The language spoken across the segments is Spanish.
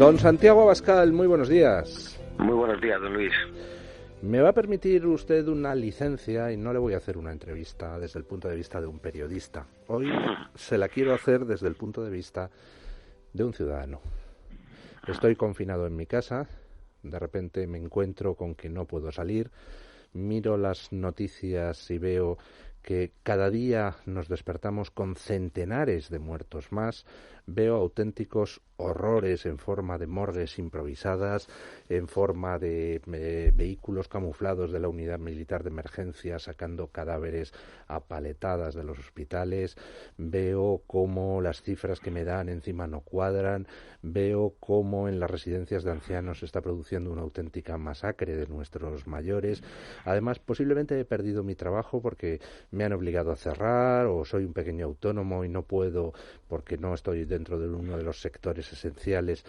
Don Santiago Abascal, muy buenos días. Muy buenos días, don Luis. Me va a permitir usted una licencia y no le voy a hacer una entrevista desde el punto de vista de un periodista. Hoy se la quiero hacer desde el punto de vista de un ciudadano. Estoy confinado en mi casa, de repente me encuentro con que no puedo salir, miro las noticias y veo que cada día nos despertamos con centenares de muertos más, veo auténticos horrores en forma de morgues improvisadas, en forma de vehículos camuflados de la unidad militar de emergencia sacando cadáveres a paletadas de los hospitales, veo cómo las cifras que me dan encima no cuadran, veo cómo en las residencias de ancianos se está produciendo una auténtica masacre de nuestros mayores. Además, posiblemente he perdido mi trabajo porque me han obligado a cerrar o soy un pequeño autónomo y no puedo, porque no estoy dentro de uno de los sectores esenciales,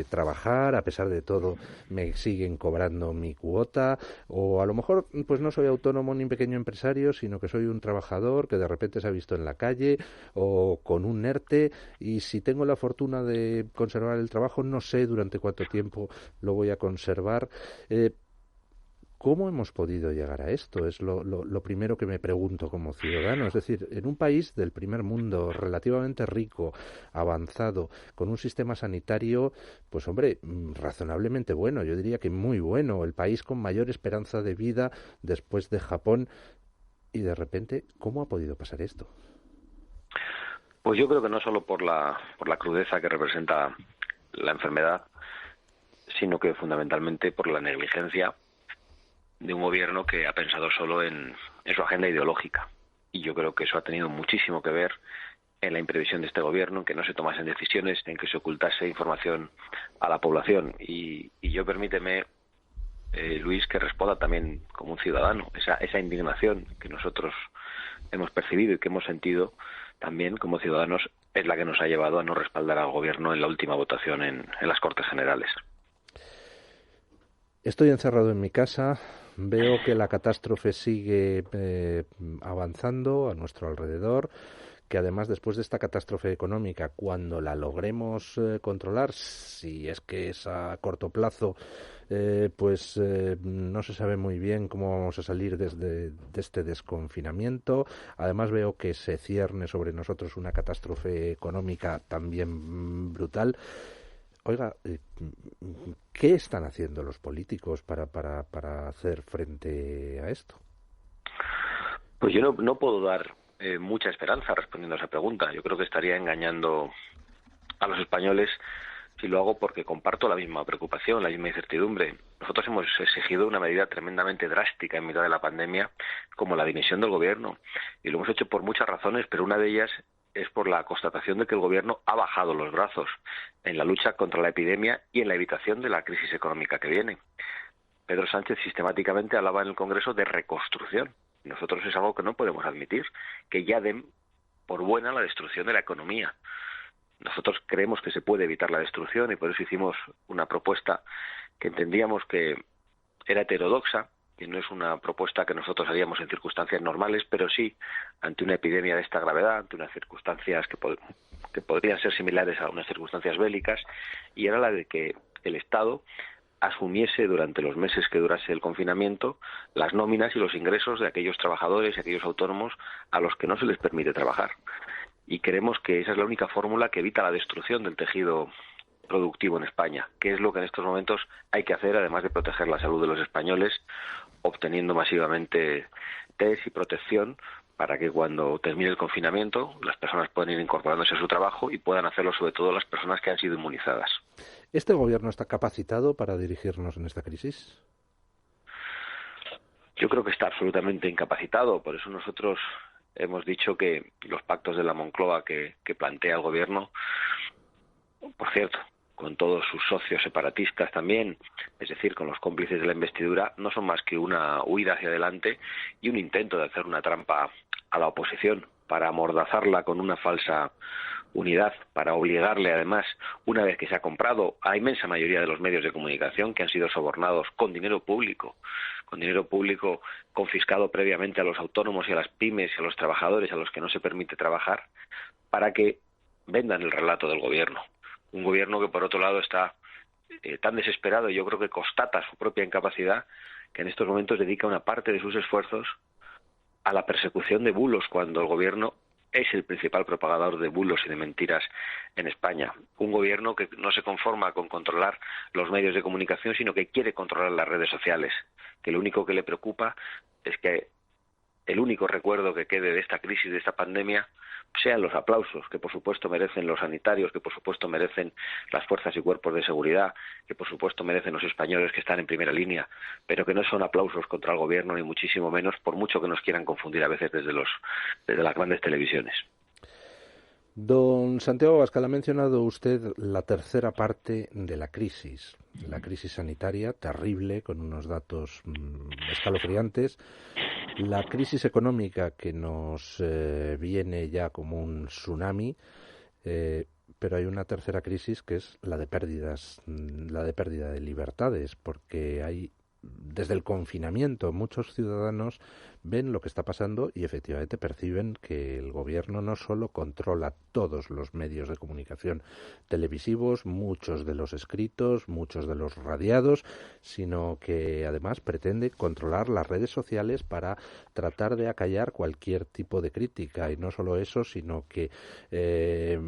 trabajar. A pesar de todo me siguen cobrando mi cuota, o a lo mejor pues no soy autónomo ni pequeño empresario, sino que soy un trabajador que de repente se ha visto en la calle o con un ERTE, y si tengo la fortuna de conservar el trabajo, no sé durante cuánto tiempo lo voy a conservar. ¿Cómo hemos podido llegar a esto? Es lo primero que me pregunto como ciudadano. Es decir, en un país del primer mundo, relativamente rico, avanzado, con un sistema sanitario, pues hombre, razonablemente bueno, yo diría que muy bueno, el país con mayor esperanza de vida después de Japón, y de repente, ¿cómo ha podido pasar esto? Pues yo creo que no solo por la crudeza que representa la enfermedad, sino que fundamentalmente por la negligencia de un gobierno que ha pensado solo en su agenda ideológica. Y yo creo que eso ha tenido muchísimo que ver en la imprevisión de este gobierno, en que no se tomasen decisiones, en que se ocultase información a la población. Y yo permíteme, Luis, que responda también como un ciudadano. Esa indignación que nosotros hemos percibido y que hemos sentido también como ciudadanos es la que nos ha llevado a no respaldar al gobierno en la última votación en las Cortes Generales. Estoy encerrado en mi casa, veo que la catástrofe sigue avanzando a nuestro alrededor, que además después de esta catástrofe económica, cuando la logremos controlar, si es que es a corto plazo, no se sabe muy bien cómo vamos a salir de este desconfinamiento. Además veo que se cierne sobre nosotros una catástrofe económica también brutal. Oiga, ¿qué están haciendo los políticos para hacer frente a esto? Pues yo no puedo dar mucha esperanza respondiendo a esa pregunta. Yo creo que estaría engañando a los españoles si lo hago, porque comparto la misma preocupación, la misma incertidumbre. Nosotros hemos exigido una medida tremendamente drástica en mitad de la pandemia, como la dimisión del gobierno, y lo hemos hecho por muchas razones, pero una de ellas es por la constatación de que el gobierno ha bajado los brazos en la lucha contra la epidemia y en la evitación de la crisis económica que viene. Pedro Sánchez sistemáticamente hablaba en el Congreso de reconstrucción. Nosotros es algo que no podemos admitir, que ya den por buena la destrucción de la economía. Nosotros creemos que se puede evitar la destrucción y por eso hicimos una propuesta que entendíamos que era heterodoxa, que no es una propuesta que nosotros haríamos en circunstancias normales, pero sí ante una epidemia de esta gravedad, ante unas circunstancias que podrían ser similares a unas circunstancias bélicas, y era la de que el Estado asumiese durante los meses que durase el confinamiento las nóminas y los ingresos de aquellos trabajadores y aquellos autónomos a los que no se les permite trabajar. Y creemos que esa es la única fórmula que evita la destrucción del tejido productivo en España, que es lo que en estos momentos hay que hacer, además de proteger la salud de los españoles, obteniendo masivamente test y protección para que cuando termine el confinamiento las personas puedan ir incorporándose a su trabajo y puedan hacerlo sobre todo las personas que han sido inmunizadas. ¿Este gobierno está capacitado para dirigirnos en esta crisis? Yo creo que está absolutamente incapacitado, por eso nosotros hemos dicho que los pactos de la Moncloa que plantea el gobierno, por cierto, con todos sus socios separatistas también, es decir, con los cómplices de la investidura, no son más que una huida hacia adelante y un intento de hacer una trampa a la oposición para amordazarla con una falsa unidad, para obligarle además, una vez que se ha comprado a la inmensa mayoría de los medios de comunicación que han sido sobornados con dinero público confiscado previamente a los autónomos y a las pymes y a los trabajadores a los que no se permite trabajar, para que vendan el relato del gobierno, Un gobierno que, por otro lado, está tan desesperado, y yo creo que constata su propia incapacidad, que en estos momentos dedica una parte de sus esfuerzos a la persecución de bulos, cuando el gobierno es el principal propagador de bulos y de mentiras en España. Un gobierno que no se conforma con controlar los medios de comunicación, sino que quiere controlar las redes sociales, que lo único que le preocupa es que el único recuerdo que quede de esta crisis, de esta pandemia, sean los aplausos que por supuesto merecen los sanitarios, que por supuesto merecen las fuerzas y cuerpos de seguridad, que por supuesto merecen los españoles que están en primera línea, pero que no son aplausos contra el gobierno, ni muchísimo menos, por mucho que nos quieran confundir a veces desde las grandes televisiones. Don Santiago Abascal, ha mencionado usted la tercera parte de la crisis sanitaria, terrible, con unos datos escalofriantes, la crisis económica que nos viene ya como un tsunami, pero hay una tercera crisis que es la de pérdida de libertades, porque hay desde el confinamiento muchos ciudadanos ven lo que está pasando y efectivamente perciben que el gobierno no solo controla todos los medios de comunicación televisivos, muchos de los escritos, muchos de los radiados, sino que además pretende controlar las redes sociales para tratar de acallar cualquier tipo de crítica. Y no solo eso, sino que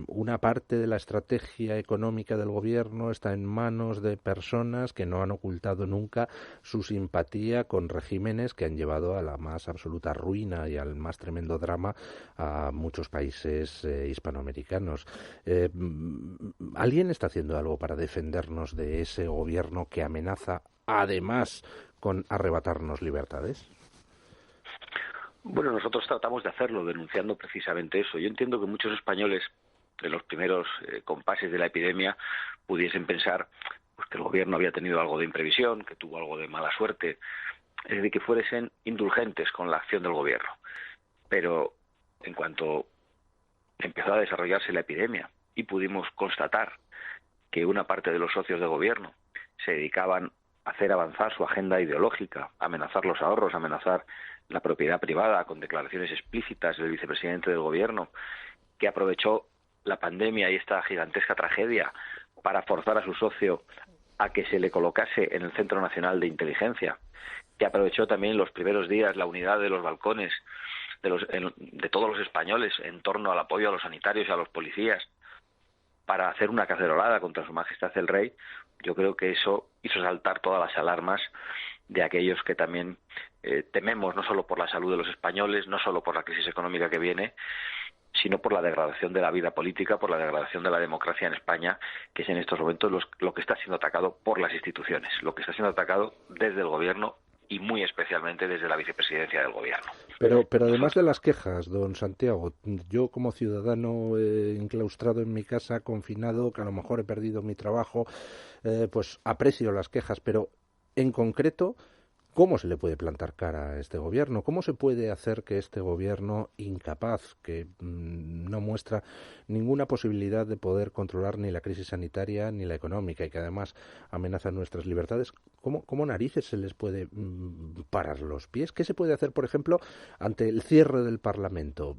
una parte de la estrategia económica del gobierno está en manos de personas que no han ocultado nunca su simpatía con regímenes que han llevado a la más absoluta ruina y al más tremendo drama a muchos países hispanoamericanos. ¿Alguien está haciendo algo para defendernos de ese gobierno que amenaza además con arrebatarnos libertades? Bueno, nosotros tratamos de hacerlo denunciando precisamente eso. Yo entiendo que muchos españoles en los primeros compases de la epidemia pudiesen pensar pues que el gobierno había tenido algo de imprevisión, que tuvo algo de mala suerte, es decir, que fuesen indulgentes con la acción del gobierno. Pero en cuanto empezó a desarrollarse la epidemia y pudimos constatar que una parte de los socios de gobierno se dedicaban a hacer avanzar su agenda ideológica, a amenazar los ahorros, a amenazar la propiedad privada con declaraciones explícitas del vicepresidente del gobierno, que aprovechó la pandemia y esta gigantesca tragedia para forzar a su socio a que se le colocase en el Centro Nacional de Inteligencia, que aprovechó también los primeros días la unidad de los balcones de todos los españoles en torno al apoyo a los sanitarios y a los policías para hacer una cacerolada contra Su Majestad el Rey. Yo creo que eso hizo saltar todas las alarmas de aquellos que también tememos no solo por la salud de los españoles, no solo por la crisis económica que viene, sino por la degradación de la vida política, por la degradación de la democracia en España, que es en estos momentos lo que está siendo atacado por las instituciones, lo que está siendo atacado desde el gobierno y muy especialmente desde la vicepresidencia del gobierno. Pero además de las quejas, don Santiago, yo como ciudadano enclaustrado en mi casa, confinado, que a lo mejor he perdido mi trabajo, pues aprecio las quejas, pero en concreto, ¿cómo se le puede plantar cara a este gobierno? ¿Cómo se puede hacer que este gobierno incapaz, que no muestra ninguna posibilidad de poder controlar ni la crisis sanitaria ni la económica y que además amenaza nuestras libertades, ¿cómo narices se les puede parar los pies? ¿Qué se puede hacer, por ejemplo, ante el cierre del Parlamento?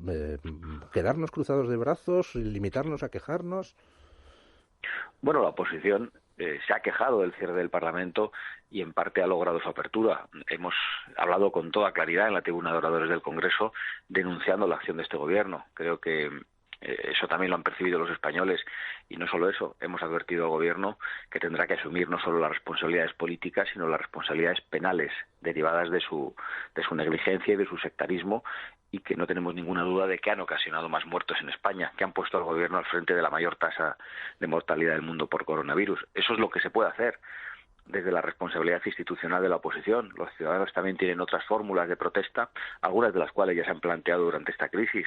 ¿Quedarnos cruzados de brazos? ¿Limitarnos a quejarnos? Bueno, la oposición se ha quejado del cierre del Parlamento y en parte ha logrado su apertura. Hemos hablado con toda claridad en la tribuna de oradores del Congreso denunciando la acción de este gobierno. Creo que eso también lo han percibido los españoles y no solo eso, hemos advertido al gobierno que tendrá que asumir no solo las responsabilidades políticas sino las responsabilidades penales derivadas de su negligencia y de su sectarismo, y que no tenemos ninguna duda de que han ocasionado más muertos en España, que han puesto al gobierno al frente de la mayor tasa de mortalidad del mundo por coronavirus. Eso es lo que se puede hacer desde la responsabilidad institucional de la oposición. Los ciudadanos también tienen otras fórmulas de protesta, algunas de las cuales ya se han planteado durante esta crisis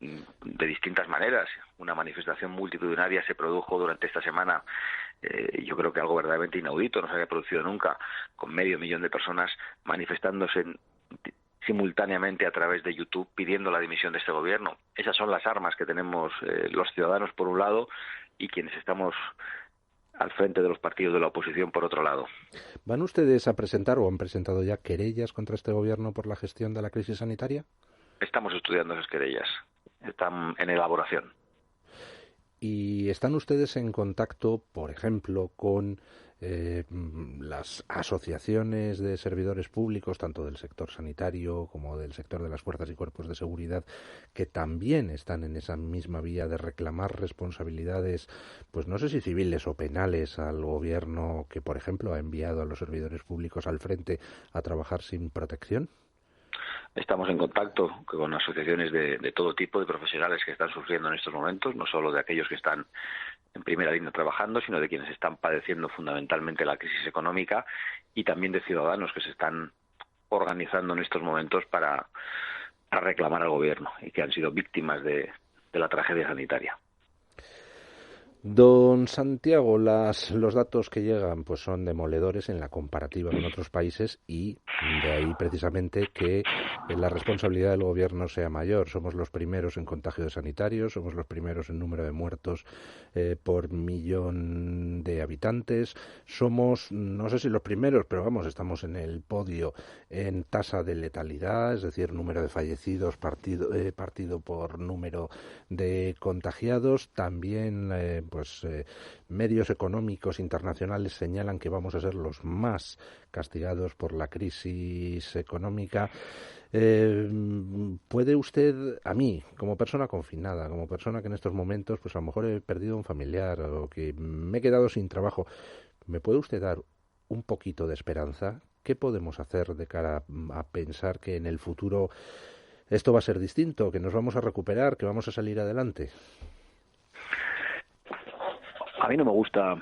de distintas maneras. Una manifestación multitudinaria se produjo durante esta semana, yo creo que algo verdaderamente inaudito, no se había producido nunca, con 500.000 de personas manifestándose simultáneamente a través de YouTube pidiendo la dimisión de este gobierno. Esas son las armas que tenemos los ciudadanos por un lado y quienes estamos al frente de los partidos de la oposición por otro lado. ¿Van ustedes a presentar o han presentado ya querellas contra este gobierno por la gestión de la crisis sanitaria? Estamos estudiando esas querellas, están en elaboración. ¿Y están ustedes en contacto, por ejemplo, con las asociaciones de servidores públicos, tanto del sector sanitario como del sector de las fuerzas y cuerpos de seguridad, que también están en esa misma vía de reclamar responsabilidades, pues no sé si civiles o penales, al gobierno que, por ejemplo, ha enviado a los servidores públicos al frente a trabajar sin protección? Estamos en contacto con asociaciones de todo tipo de profesionales que están sufriendo en estos momentos, no solo de aquellos que están en primera línea trabajando, sino de quienes están padeciendo fundamentalmente la crisis económica y también de ciudadanos que se están organizando en estos momentos para reclamar al gobierno y que han sido víctimas de la tragedia sanitaria. Don Santiago, los datos que llegan pues son demoledores en la comparativa con otros países y de ahí precisamente que la responsabilidad del gobierno sea mayor. Somos los primeros en contagio de sanitarios, somos los primeros en número de muertos por millón de habitantes, somos, no sé si los primeros, pero vamos, estamos en el podio en tasa de letalidad, es decir, número de fallecidos partido por número de contagiados. También medios económicos internacionales señalan que vamos a ser los más castigados por la crisis económica. ¿Puede usted, a mí, como persona confinada, como persona que en estos momentos, pues a lo mejor he perdido un familiar o que me he quedado sin trabajo, ¿me puede usted dar un poquito de esperanza? ¿Qué podemos hacer de cara a pensar que en el futuro esto va a ser distinto, que nos vamos a recuperar, que vamos a salir adelante? A mí no me gusta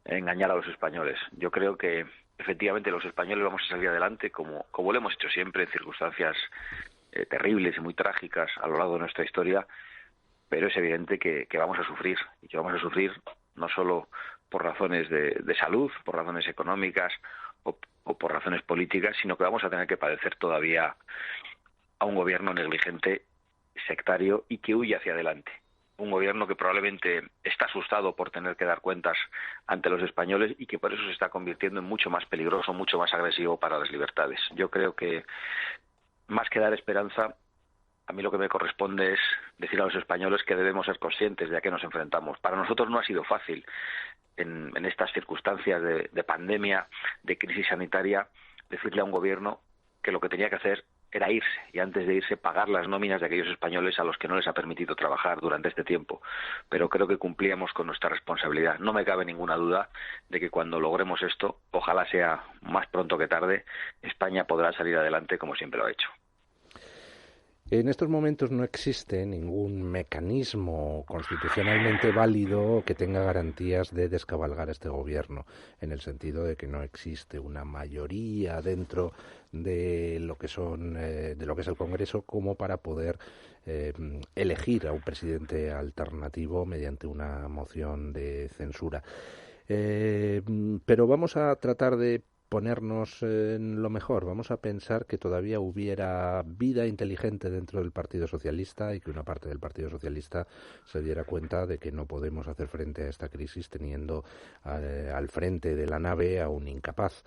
engañar a los españoles. Yo creo que efectivamente los españoles vamos a salir adelante como lo hemos hecho siempre en circunstancias terribles y muy trágicas a lo largo de nuestra historia, pero es evidente que vamos a sufrir, y que vamos a sufrir no solo por razones de salud, por razones económicas o por razones políticas, sino que vamos a tener que padecer todavía a un gobierno negligente, sectario y que huye hacia adelante. Un gobierno que probablemente está asustado por tener que dar cuentas ante los españoles y que por eso se está convirtiendo en mucho más peligroso, mucho más agresivo para las libertades. Yo creo que más que dar esperanza, a mí lo que me corresponde es decir a los españoles que debemos ser conscientes de a qué nos enfrentamos. Para nosotros no ha sido fácil en estas circunstancias de pandemia, de crisis sanitaria, decirle a un gobierno que lo que tenía que hacer era irse, y antes de irse pagar las nóminas de aquellos españoles a los que no les ha permitido trabajar durante este tiempo. Pero creo que cumplíamos con nuestra responsabilidad. No me cabe ninguna duda de que cuando logremos esto, ojalá sea más pronto que tarde, España podrá salir adelante como siempre lo ha hecho. En estos momentos no existe ningún mecanismo constitucionalmente válido que tenga garantías de descabalgar este gobierno, en el sentido de que no existe una mayoría dentro de lo que es el Congreso como para poder elegir a un presidente alternativo mediante una moción de censura. Pero vamos a tratar de ponernos en lo mejor. Vamos a pensar que todavía hubiera vida inteligente dentro del Partido Socialista y que una parte del Partido Socialista se diera cuenta de que no podemos hacer frente a esta crisis teniendo al frente de la nave a un incapaz.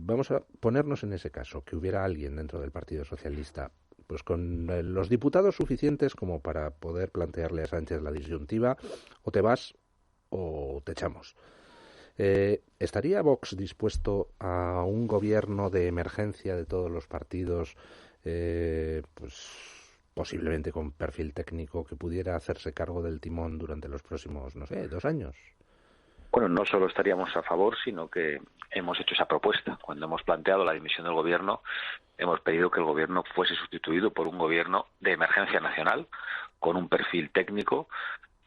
Vamos a ponernos en ese caso, que hubiera alguien dentro del Partido Socialista pues con los diputados suficientes como para poder plantearle a Sánchez la disyuntiva: o te vas o te echamos. ¿Estaría Vox dispuesto a un gobierno de emergencia de todos los partidos, pues posiblemente con perfil técnico, que pudiera hacerse cargo del timón durante los próximos, no sé, 2 años? Bueno, no solo estaríamos a favor, sino que hemos hecho esa propuesta. Cuando hemos planteado la dimisión del gobierno, hemos pedido que el gobierno fuese sustituido por un gobierno de emergencia nacional, con un perfil técnico,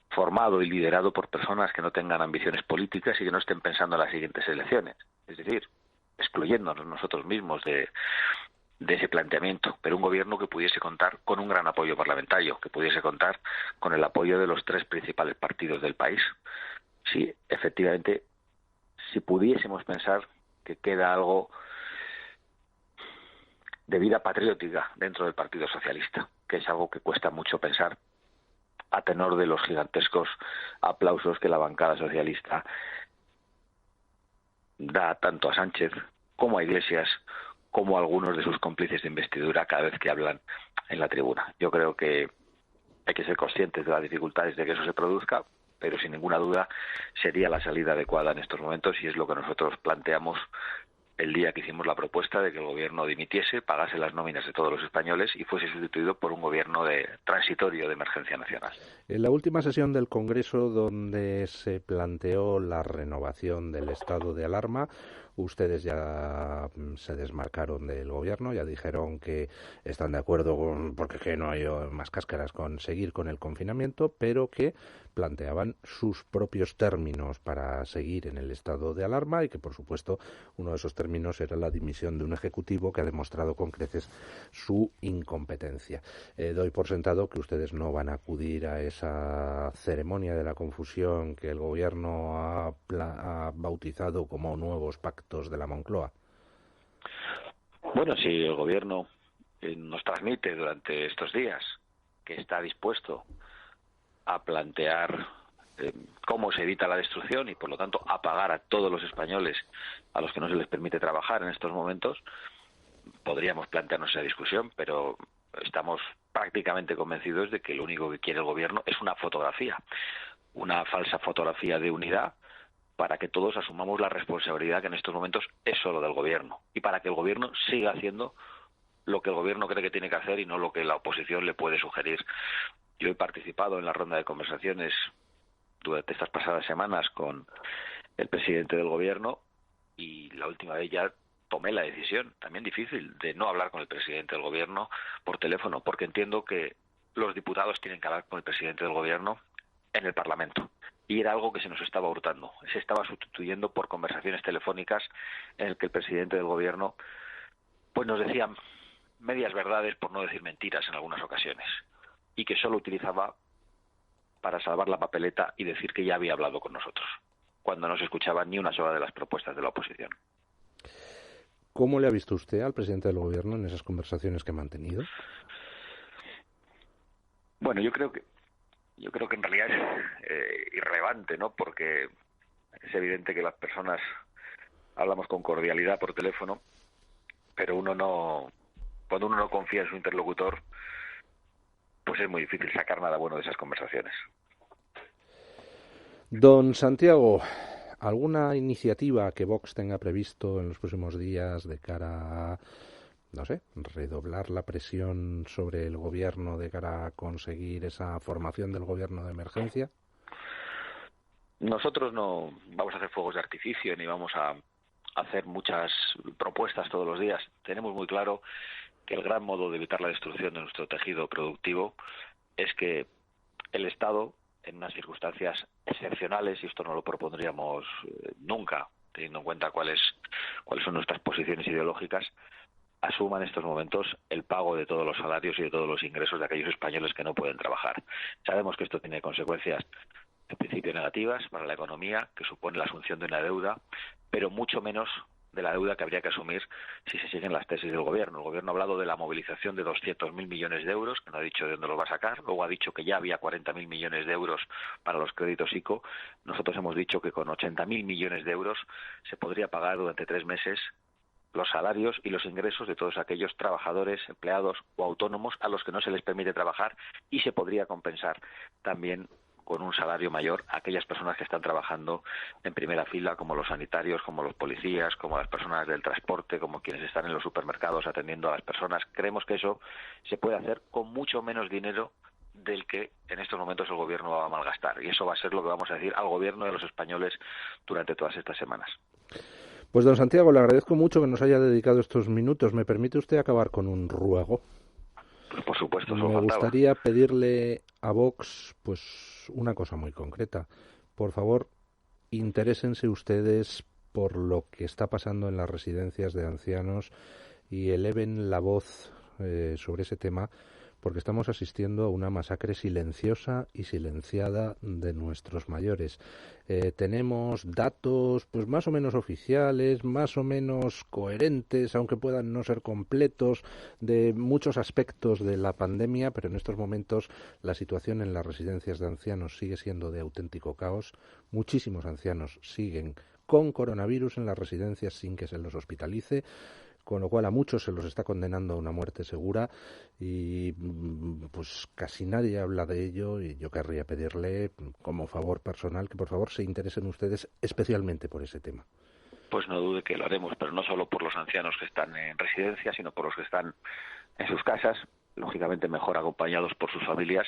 formado y liderado por personas que no tengan ambiciones políticas y que no estén pensando en las siguientes elecciones. Es decir, excluyéndonos nosotros mismos de ese planteamiento, pero un gobierno que pudiese contar con un gran apoyo parlamentario, que pudiese contar con el apoyo de los 3 principales partidos del país. Sí, efectivamente, si pudiésemos pensar que queda algo de vida patriótica dentro del Partido Socialista, que es algo que cuesta mucho pensar a tenor de los gigantescos aplausos que la bancada socialista da tanto a Sánchez como a Iglesias, como a algunos de sus cómplices de investidura cada vez que hablan en la tribuna. Yo creo que Hay que ser conscientes de las dificultades de que eso se produzca, pero sin ninguna duda sería la salida adecuada en estos momentos y es lo que nosotros planteamos el día que hicimos la propuesta de que el gobierno dimitiese, pagase las nóminas de todos los españoles y fuese sustituido por un gobierno transitorio de emergencia nacional. En la última sesión del Congreso, donde se planteó la renovación del estado de alarma, ustedes ya se desmarcaron del gobierno, ya dijeron que están de acuerdo porque que no hay más cáscaras con seguir con el confinamiento, pero que planteaban sus propios términos para seguir en el estado de alarma y que, por supuesto, uno de esos términos era la dimisión de un ejecutivo que ha demostrado con creces su incompetencia. Doy por sentado que ustedes no van a acudir a esa ceremonia de la confusión que el gobierno ha bautizado como nuevos pactos de la Moncloa. Bueno, si el gobierno nos transmite durante estos días que está dispuesto a plantear cómo se evita la destrucción y, por lo tanto, a pagar a todos los españoles a los que no se les permite trabajar en estos momentos, podríamos plantearnos esa discusión, pero estamos prácticamente convencidos de que lo único que quiere el gobierno es una fotografía, una falsa fotografía de unidad para que todos asumamos la responsabilidad que en estos momentos es solo del gobierno y para que el gobierno siga haciendo lo que el gobierno cree que tiene que hacer y no lo que la oposición le puede sugerir. Yo he participado en la ronda de conversaciones durante estas pasadas semanas con el presidente del gobierno y la última vez ya tomé la decisión, también difícil, de no hablar con el presidente del gobierno por teléfono, porque entiendo que los diputados tienen que hablar con el presidente del gobierno en el Parlamento. Y era algo que se nos estaba hurtando. Se estaba sustituyendo por conversaciones telefónicas en el que el presidente del gobierno pues nos decía medias verdades, por no decir mentiras en algunas ocasiones, y que solo utilizaba para salvar la papeleta y decir que ya había hablado con nosotros, cuando no se escuchaba ni una sola de las propuestas de la oposición. ¿Cómo le ha visto usted al presidente del gobierno en esas conversaciones que ha mantenido? Bueno, yo creo que en realidad es irrelevante, ¿no? Porque es evidente que las personas hablamos con cordialidad por teléfono, pero cuando uno no confía en su interlocutor, pues es muy difícil sacar nada bueno de esas conversaciones. Don Santiago, ¿alguna iniciativa que Vox tenga previsto en los próximos días de cara a, no sé, redoblar la presión sobre el gobierno de cara a conseguir esa formación del gobierno de emergencia? Nosotros no vamos a hacer fuegos de artificio ni vamos a hacer muchas propuestas todos los días. Tenemos muy claro que el gran modo de evitar la destrucción de nuestro tejido productivo es que el Estado, en unas circunstancias excepcionales, y esto no lo propondríamos nunca, teniendo en cuenta cuáles son nuestras posiciones ideológicas, asuma en estos momentos el pago de todos los salarios y de todos los ingresos de aquellos españoles que no pueden trabajar. Sabemos que esto tiene consecuencias en principio negativas para la economía, que supone la asunción de una deuda, pero mucho menos de la deuda que habría que asumir si se siguen las tesis del gobierno. El gobierno ha hablado de la movilización de 200.000 millones de euros, que no ha dicho de dónde los va a sacar. Luego ha dicho que ya había 40.000 millones de euros para los créditos ICO. Nosotros hemos dicho que con 80.000 millones de euros se podría pagar durante 3 meses los salarios y los ingresos de todos aquellos trabajadores, empleados o autónomos a los que no se les permite trabajar y se podría compensar también con un salario mayor a aquellas personas que están trabajando en primera fila, como los sanitarios, como los policías, como las personas del transporte, como quienes están en los supermercados atendiendo a las personas. Creemos que eso se puede hacer con mucho menos dinero del que en estos momentos el gobierno va a malgastar. Y eso va a ser lo que vamos a decir al gobierno y a los españoles durante todas estas semanas. Pues don Santiago, le agradezco mucho que nos haya dedicado estos minutos. ¿Me permite usted acabar con un ruego? Pues por supuesto, me gustaría pedirle a Vox pues una cosa muy concreta. Por favor, interésense ustedes por lo que está pasando en las residencias de ancianos y eleven la voz sobre ese tema, porque estamos asistiendo a una masacre silenciosa y silenciada de nuestros mayores. Tenemos datos pues más o menos oficiales, más o menos coherentes, aunque puedan no ser completos, de muchos aspectos de la pandemia, pero en estos momentos la situación en las residencias de ancianos sigue siendo de auténtico caos. Muchísimos ancianos siguen con coronavirus en las residencias sin que se los hospitalice, con lo cual a muchos se los está condenando a una muerte segura y pues casi nadie habla de ello, y yo querría pedirle como favor personal que por favor se interesen ustedes especialmente por ese tema. Pues no dude que lo haremos, pero no solo por los ancianos que están en residencia, sino por los que están en sus casas, lógicamente mejor acompañados por sus familias,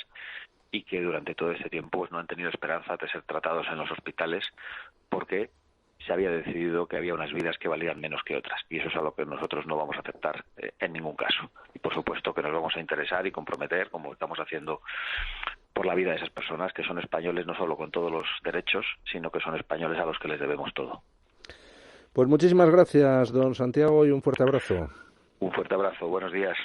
y que durante todo este tiempo pues no han tenido esperanza de ser tratados en los hospitales porque se había decidido que había unas vidas que valían menos que otras, y eso es algo que nosotros no vamos a aceptar en ningún caso. Y por supuesto que nos vamos a interesar y comprometer, como estamos haciendo, por la vida de esas personas que son españoles no solo con todos los derechos, sino que son españoles a los que les debemos todo. Pues muchísimas gracias, don Santiago, y un fuerte abrazo. Un fuerte abrazo, buenos días.